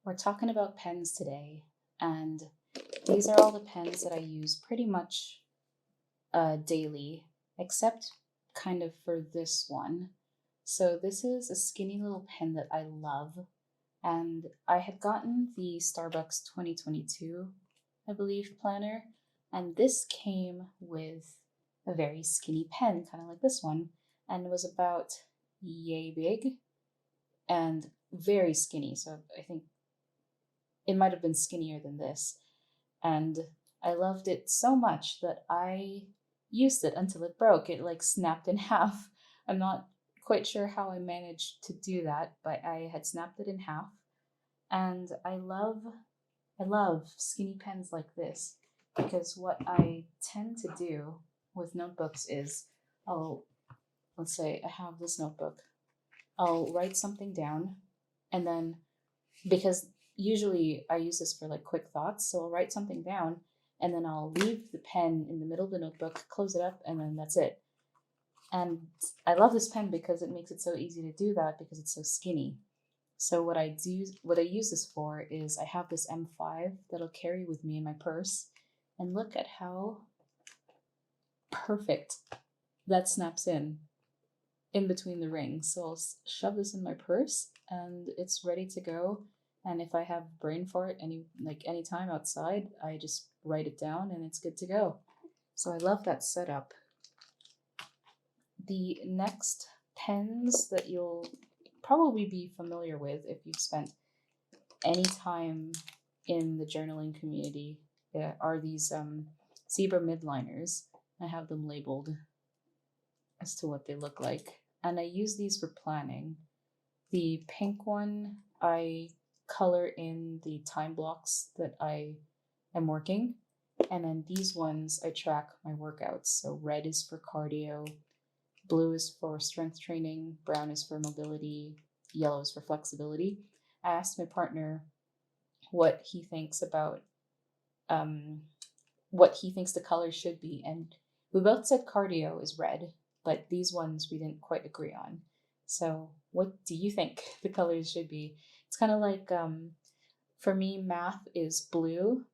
We're talking about pens today, and these are all the pens that I use pretty much daily, except kind of for this one. So, this is a skinny little pen that I love, and I had gotten the Starbucks 2022, I believe, planner, and this came with a very skinny pen, kind of like this one, and it was about yay big and very skinny. So, I think it might have been skinnier than this. And I loved it so much that I used it until it broke. It like snapped in half. I'm not quite sure how I managed to do that, but I had snapped it in half. And I love skinny pens like this because what I tend to do with notebooks is I'll let's say I have this notebook. I'll write something down and then because usually I use this for like quick thoughts. So I'll write something down and then I'll leave the pen in the middle of the notebook, close it up, and then that's it. And I love this pen because it makes it so easy to do that because it's so skinny. So what I use this for is I have this M5 that'll carry with me in my purse, and look at how perfect that snaps in between the rings. So I'll shove this in my purse and it's ready to go. And if I have brain fart any time outside, I just write it down and it's good to go. So I love that setup. The next pens that you'll probably be familiar with if you've spent any time in the journaling community are these zebra midliners. I have them labeled as to what they look like. And I use these for planning. The pink one, I color in the time blocks that I am working. And then these ones, I track my workouts. So red is for cardio, blue is for strength training, brown is for mobility, yellow is for flexibility. I asked my partner what he thinks about what he thinks the color should be, and we both said cardio is red, but these ones we didn't quite agree on. So, what do you think the colors should be? It's kind of like for me, math is blue,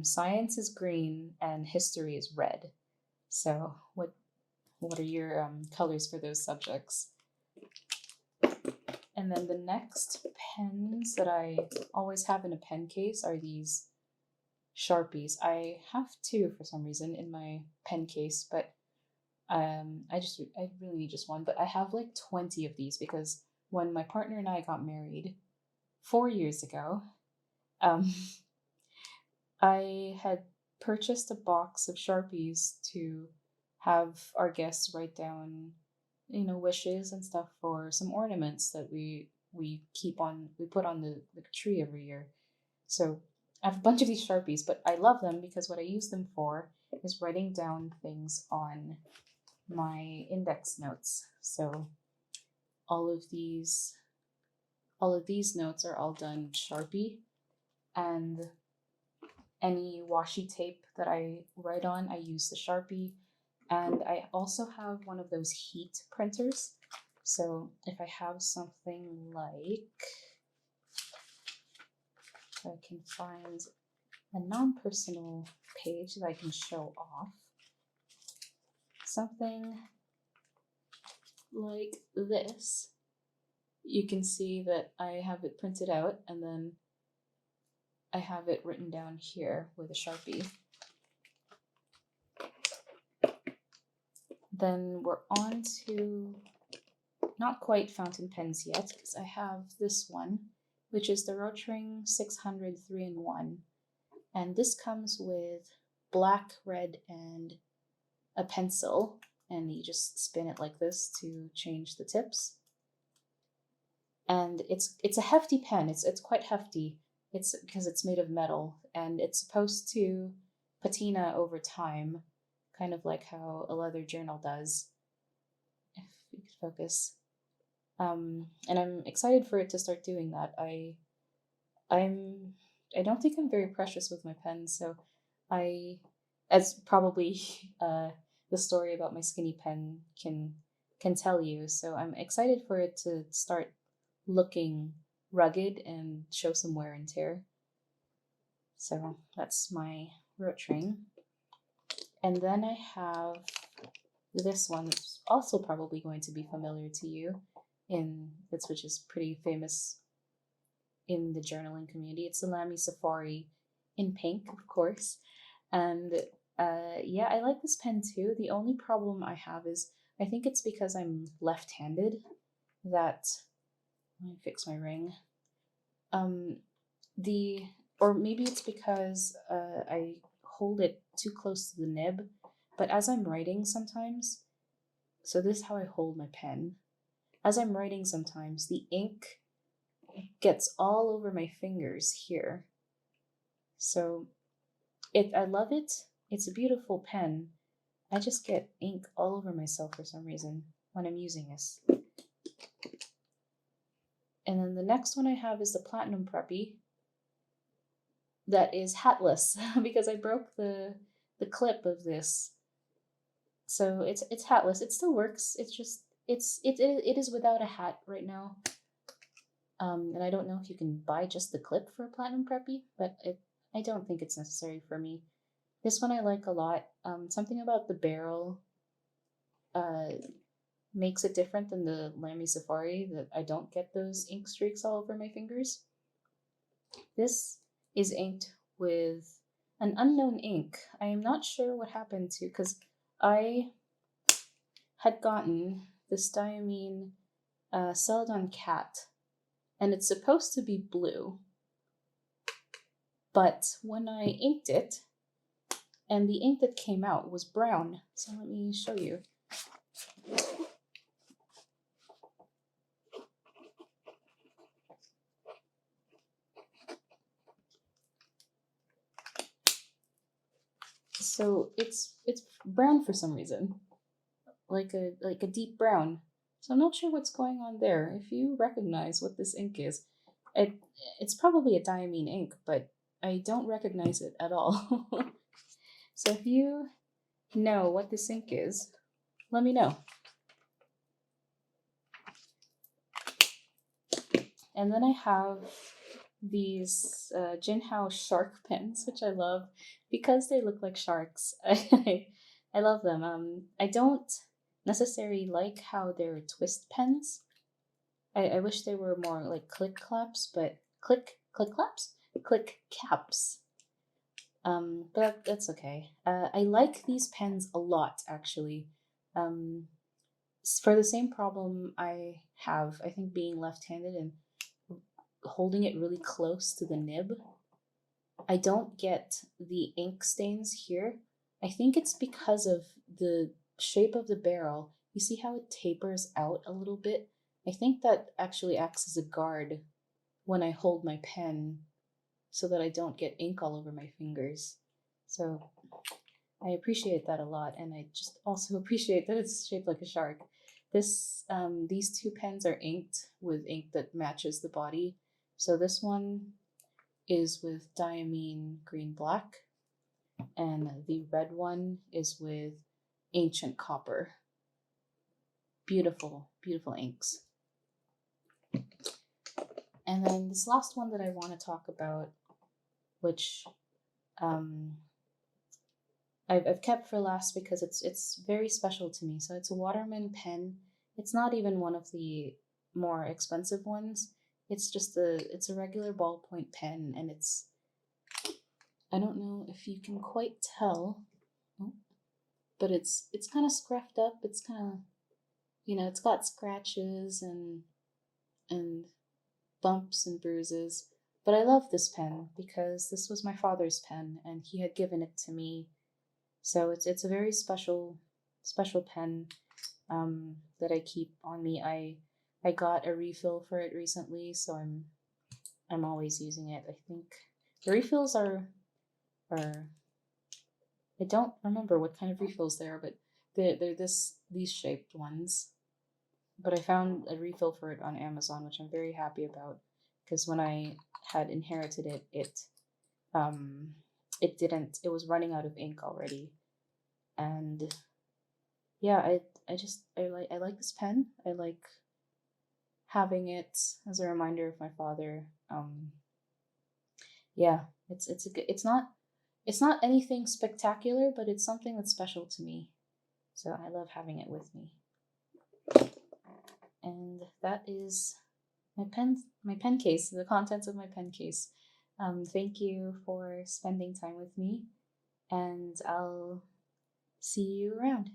science is green, and history is red. So, what are your colors for those subjects? And then the next pens that I always have in a pen case are these Sharpies. I have two for some reason in my pen case, but I really need just one. But I have like 20 of these because when my partner and I got married 4 years ago, um, I had purchased a box of Sharpies to have our guests write down, wishes and stuff for some ornaments that we put on the tree every year. So I have a bunch of these Sharpies, but I love them because what I use them for is writing down things on my index notes. So all of these all of these notes are all done Sharpie, and any washi tape that I write on, I use the Sharpie. And I also have one of those heat printers. So if I have something like, if I can find a non-personal page that I can show off, something like this, you can see that I have it printed out and then I have it written down here with a Sharpie. Then we're on to not quite fountain pens yet because I have this one, which is the Rotring 600 3-in-1. And this comes with black, red, and a pencil. And you just spin it like this to change the tips. And it's a hefty pen. It's quite hefty. It's because it's made of metal and it's supposed to patina over time, kind of like how a leather journal does. If you could focus. And I'm excited for it to start doing that. I don't think I'm very precious with my pens, so as probably the story about my skinny pen can tell you. So I'm excited for it to start looking rugged and show some wear and tear. So that's my rotring. And then I have this one, which is also probably going to be familiar to you, which is pretty famous in the journaling community. It's the Lamy Safari in pink, of course. And yeah, I like this pen too. The only problem I have is I think it's because I'm left-handed that let me fix my ring. The or maybe it's because I hold it too close to the nib, but as I'm writing sometimes, so this is how I hold my pen. As I'm writing sometimes, the ink gets all over my fingers here. So I love it. It's a beautiful pen. I just get ink all over myself for some reason when I'm using this. And then the next one I have is the Platinum Preppy that is hatless because I broke the clip of this. So it's hatless. It still works. It's just it is without a hat right now. And I don't know if you can buy just the clip for a Platinum Preppy, but I don't think it's necessary for me. This one I like a lot. Something about the barrel makes it different than the Lamy Safari, that I don't get those ink streaks all over my fingers. This is inked with an unknown ink. I am not sure what happened to, because I had gotten this diamine Celadon Cat, and it's supposed to be blue. But when I inked it, and the ink that came out was brown. So let me show you. So it's brown for some reason, like a deep brown. So I'm not sure what's going on there. If you recognize what this ink is, it's probably a diamine ink, but I don't recognize it at all. So if you know what this ink is, let me know. And then I have these Jinhao shark pens, which I love because they look like sharks. I love them. I don't necessarily like how they're twist pens. I wish they were more like click claps, but click claps? Click caps. But that's okay. I like these pens a lot, actually. For the same problem I have, I think being left-handed and holding it really close to the nib, I don't get the ink stains here. I think it's because of the shape of the barrel. You see how it tapers out a little bit? I think that actually acts as a guard when I hold my pen so that I don't get ink all over my fingers. So I appreciate that a lot, and I just also appreciate that it's shaped like a shark. These two pens are inked with ink that matches the body. So this one is with diamine green black, and the red one is with ancient copper. Beautiful, beautiful inks. And then this last one that I want to talk about, which I've kept for last because it's very special to me. So it's a Waterman pen. It's not even one of the more expensive ones. It's a regular ballpoint pen, and I don't know if you can quite tell, but it's kind of scruffed up. It's kind of, it's got scratches and bumps and bruises. But I love this pen because this was my father's pen, and he had given it to me. So it's a very special pen that I keep on me. I got a refill for it recently, so I'm always using it. I think the refills are I don't remember what kind of refills they are, but they're these shaped ones. But I found a refill for it on Amazon, which I'm very happy about, because when I had inherited it it was running out of ink already. And yeah, I like this pen. I like having it as a reminder of my father. Yeah, it's a good. It's not anything spectacular, but it's something that's special to me. So I love having it with me. And that is my pen case, the contents of my pen case. Thank you for spending time with me, and I'll see you around.